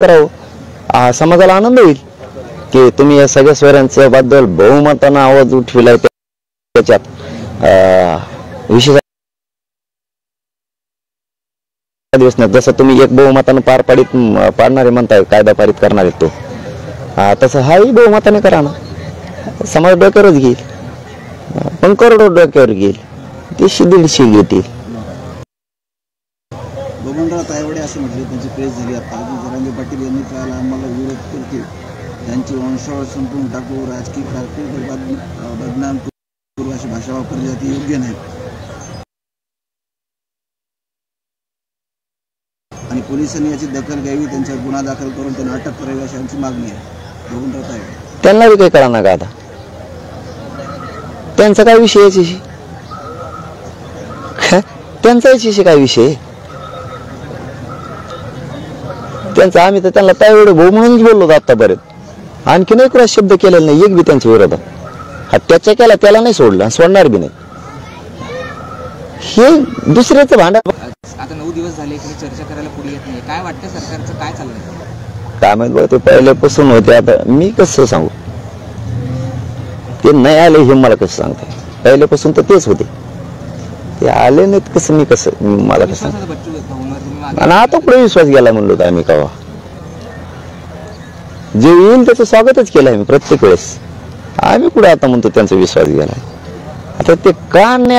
करावं समाजाला आनंद होईल की तुम्ही या सगळ्या स्वरांच्या बद्दल बहुमताने आवाज उठविलाय त्याच्यात विशेष दिवस नाही जसं तुम्ही एक बहुमताने पाडणारे म्हणताय कायदा पारित करणारे तो तसं हाही बहुमताने करा ना समाज डोक्यावरच घेईल पण करोडो डोक्यावर घेईल ते 150 घेतील बबनराव तायवाडे असं म्हटले त्यांची प्रेस झाली आता जरांगे पाटील यांनी काल आम्हाला विरोध करतील त्यांची वंशावळ संपवून टाकू राजकीय कारकीर्द बदनाम करू अशी भाषा वापरली जाते योग्य नाही आणि पोलिसांनी याची दखल घ्यावी त्यांच्यावर गुन्हा दाखल करून त्यांना अटक करावी अशी आमची मागणी आहे बबनराव तायवाडे त्यांना बी काही कळा ना का आता त्यांचा काय विषय याच्याशी त्यांचा याच्याशी काय विषय त्यांचा आम्ही तर त्यांना तायवाडे भाऊ म्हणूनच बोललो आतापर्यंत आणखीन एक शब्द केलेला नाही एक बी त्यांच्या विरोधात त्याच्या केला त्याला नाही सोडलं सोडणार बी नाही हे दुसऱ्याचं भांडण आता 9 दिवस झाले की चर्चा करायला पुढे येत नाही काय वाटतं सरकारचं काय चाललंय काय माहित बघ ते पहिल्यापासून होते आता मी कसं सांगू ते नाही आले हे मला कसं सांगते पहिल्यापासून तर तेच होते ते आले नाहीत कसं मी कसं मला कसं आणि आता पुढे विश्वास गेला म्हणलो होता आम्ही कवा जे येईल त्याचं स्वागतच केलंय मी प्रत्येक वेळेस आम्ही कुठे आता म्हणतो त्यांचा विश्वास गेला आता ते का नाही